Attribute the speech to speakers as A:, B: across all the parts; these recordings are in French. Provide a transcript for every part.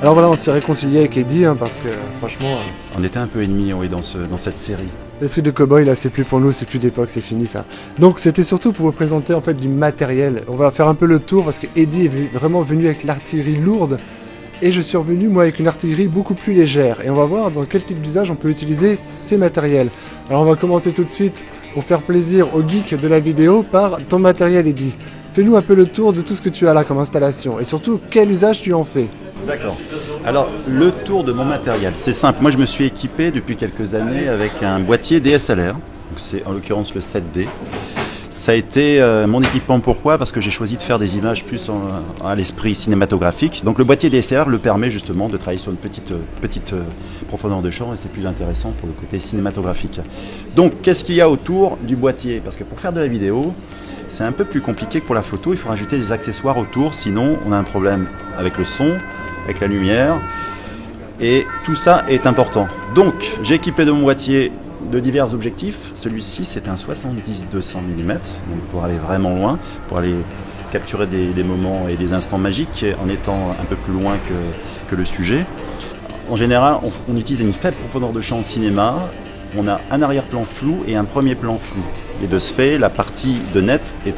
A: Alors voilà, on s'est réconcilié avec Eddie, hein, parce que franchement...
B: On était un peu ennemis, oui, dans cette série.
A: Les trucs de cow-boy, là, c'est plus pour nous, c'est plus d'époque, c'est fini ça. Donc c'était surtout pour vous présenter en fait du matériel. On va faire un peu le tour parce que Eddie est vraiment venu avec l'artillerie lourde et je suis revenu moi avec une artillerie beaucoup plus légère. Et on va voir dans quel type d'usage on peut utiliser ces matériels. Alors on va commencer tout de suite pour faire plaisir aux geeks de la vidéo par ton matériel Eddie. Fais-nous un peu le tour de tout ce que tu as là comme installation et surtout quel usage tu en fais.
B: D'accord. Alors, le tour de mon matériel, c'est simple. Moi, je me suis équipé depuis quelques années avec un boîtier DSLR. C'est en l'occurrence le 7D. Ça a été mon équipement. Pourquoi ? Parce que j'ai choisi de faire des images plus à l'esprit cinématographique. Donc, le boîtier DSLR le permet justement de travailler sur une petite profondeur de champ et c'est plus intéressant pour le côté cinématographique. Donc, qu'est-ce qu'il y a autour du boîtier ? Parce que pour faire de la vidéo, c'est un peu plus compliqué que pour la photo. Il faut rajouter des accessoires autour, sinon on a un problème avec le son, avec la lumière, et tout ça est important. Donc, j'ai équipé de mon boîtier de divers objectifs. Celui-ci, c'est un 70-200 mm, donc pour aller vraiment loin, pour aller capturer des moments et des instants magiques en étant un peu plus loin que le sujet. En général, on utilise une faible profondeur de champ au cinéma. On a un arrière-plan flou et un premier plan flou. Et de ce fait, la partie de net est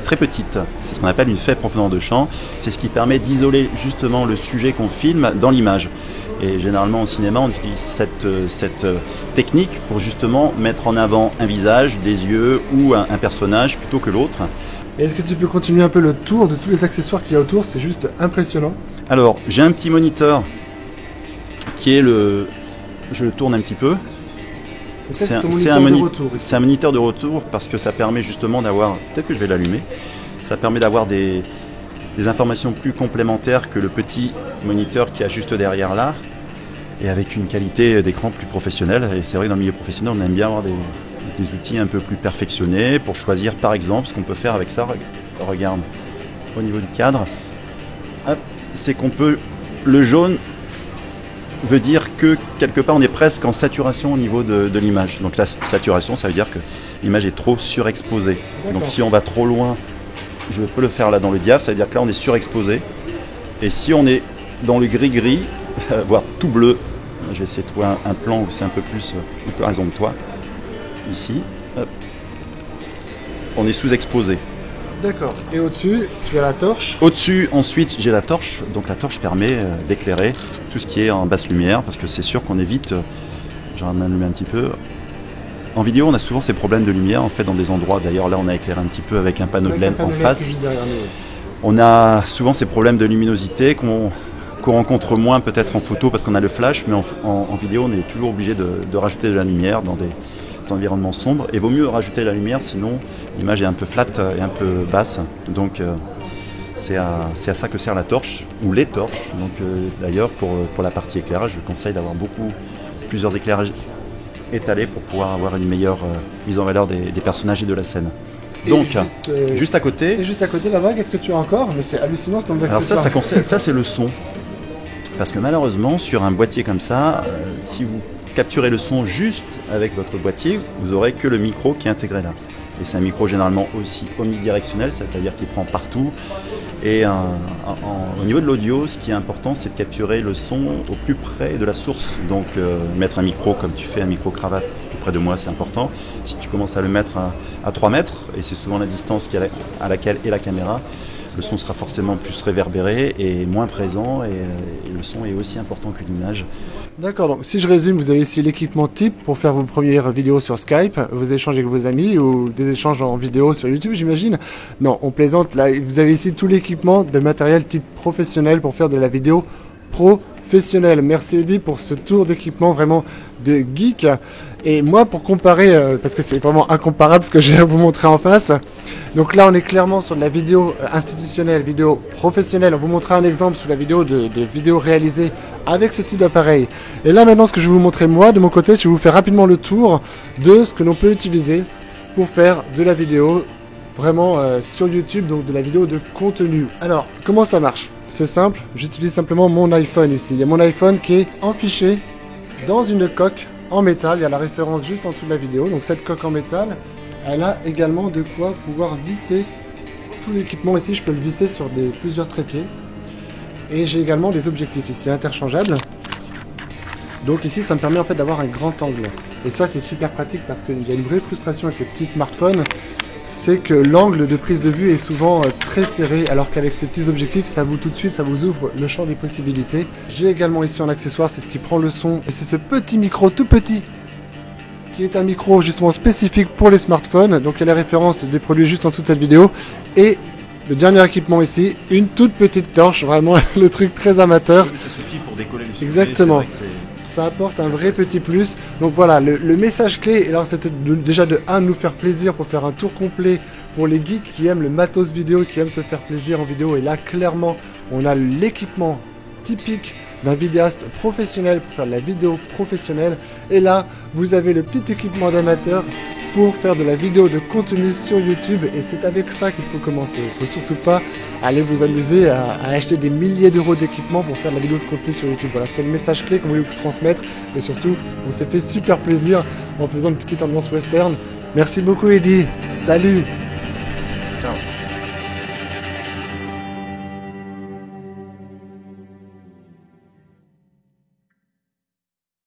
B: très petite. C'est ce qu'on appelle une faible profondeur de champ. C'est ce qui permet d'isoler justement le sujet qu'on filme dans l'image. Et généralement au cinéma, on utilise cette technique pour justement mettre en avant un visage, des yeux ou un personnage plutôt que l'autre.
A: Est-ce que tu peux continuer un peu le tour de tous les accessoires qu'il y a autour ? C'est juste impressionnant.
B: Alors, j'ai un petit moniteur qui est le... Je le tourne un petit peu. C'est un moniteur de retour parce que ça permet justement d'avoir, peut-être que je vais l'allumer, ça permet d'avoir des informations plus complémentaires que le petit moniteur qui est juste derrière là et avec une qualité d'écran plus professionnelle. Et c'est vrai que dans le milieu professionnel, on aime bien avoir des outils un peu plus perfectionnés pour choisir par exemple ce qu'on peut faire avec ça. Regarde, au niveau du cadre, c'est qu'on peut, le jaune veut dire que quelque part on est presque en saturation au niveau de l'image. Donc la saturation, ça veut dire que l'image est trop surexposée. Donc si on va trop loin, je peux le faire là dans le diaph, ça veut dire que là on est surexposé. Et si on est dans le gris-gris, voire tout bleu, je vais essayer de trouver un plan où c'est un peu plus, par exemple toi, ici, hop, on est sous-exposé.
A: D'accord. Et au-dessus, tu as la torche.
B: Au-dessus, ensuite, j'ai la torche. Donc la torche permet d'éclairer tout ce qui est en basse lumière, parce que c'est sûr qu'on évite, j'en allume un petit peu. En vidéo, on a souvent ces problèmes de lumière, en fait, dans des endroits. D'ailleurs, là, on a éclairé un petit peu avec un panneau de LED en face. On a souvent ces problèmes de luminosité qu'on rencontre moins peut-être en photo parce qu'on a le flash, mais en vidéo, on est toujours obligé de rajouter de la lumière dans des environnements sombres. Et vaut mieux rajouter la lumière, sinon l'image est un peu flat et un peu basse. Donc c'est à ça que sert la torche, ou les torches. Donc d'ailleurs, pour la partie éclairage, je conseille d'avoir plusieurs éclairages étalés pour pouvoir avoir une meilleure mise en valeur des personnages et de la scène. Donc, juste à côté...
A: Et juste à côté là-bas, qu'est-ce que tu as encore ? Mais c'est hallucinant ce nombre d'accessoires.
B: Alors ça c'est le son. Parce que malheureusement, sur un boîtier comme ça, si vous capturez le son juste avec votre boîtier, vous aurez que le micro qui est intégré là. Et c'est un micro généralement aussi omnidirectionnel, c'est-à-dire qu'il prend partout. Et au niveau de l'audio, ce qui est important, c'est de capturer le son au plus près de la source. Donc mettre un micro comme tu fais, un micro-cravate plus près de moi, c'est important. Si tu commences à le mettre à 3 mètres, et c'est souvent la distance à laquelle est la caméra, le son sera forcément plus réverbéré et moins présent, et le son est aussi important que l'image.
A: D'accord, donc si je résume, vous avez ici l'équipement type pour faire vos premières vidéos sur Skype, vos échanges avec vos amis ou des échanges en vidéo sur YouTube, j'imagine. Non, on plaisante, là vous avez ici tout l'équipement de matériel type professionnel pour faire de la vidéo professionnelle. Merci Eddie pour ce tour d'équipement vraiment de geek. Et moi, pour comparer, parce que c'est vraiment incomparable ce que j'ai à vous montrer en face, donc là on est clairement sur de la vidéo institutionnelle, vidéo professionnelle. On vous montrera un exemple sous la vidéo de vidéo réalisée avec ce type d'appareil. Et là maintenant, ce que je vais vous montrer moi, de mon côté, je vais vous faire rapidement le tour de ce que l'on peut utiliser pour faire de la vidéo vraiment sur YouTube, donc de la vidéo de contenu. Alors, comment ça marche? C'est simple, j'utilise simplement mon iPhone ici. Il y a mon iPhone qui est enfiché dans une coque en métal, il y a la référence juste en dessous de la vidéo. Donc cette coque en métal, elle a également de quoi pouvoir visser tout l'équipement ici. Je peux le visser sur plusieurs trépieds. Et j'ai également des objectifs ici interchangeables. Donc ici, ça me permet en fait d'avoir un grand angle. Et ça, c'est super pratique parce qu'il y a une vraie frustration avec les petits smartphones. C'est que l'angle de prise de vue est souvent très serré, alors qu'avec ces petits objectifs, ça vous tout de suite, ça vous ouvre le champ des possibilités. J'ai également ici un accessoire, c'est ce qui prend le son, et c'est ce petit micro tout petit, qui est un micro justement spécifique pour les smartphones. Donc il y a les références des produits juste en dessous de cette vidéo. Et le dernier équipement ici, une toute petite torche, vraiment le truc très amateur.
B: Oui, ça suffit pour décoller le sujet.
A: Exactement. Ça apporte un vrai petit plus. Donc voilà, le message clé, alors c'était déjà de nous faire plaisir pour faire un tour complet pour les geeks qui aiment le matos vidéo, qui aiment se faire plaisir en vidéo. Et là, clairement, on a l'équipement typique d'un vidéaste professionnel pour faire de la vidéo professionnelle. Et là, vous avez le petit équipement d'amateur pour faire de la vidéo de contenu sur YouTube, et c'est avec ça qu'il faut commencer. Il ne faut surtout pas aller vous amuser à acheter des milliers d'euros d'équipement pour faire de la vidéo de contenu sur YouTube. Voilà, c'est le message clé qu'on voulait vous transmettre, et surtout, on s'est fait super plaisir en faisant une petite ambiance western. Merci beaucoup Eddy, salut!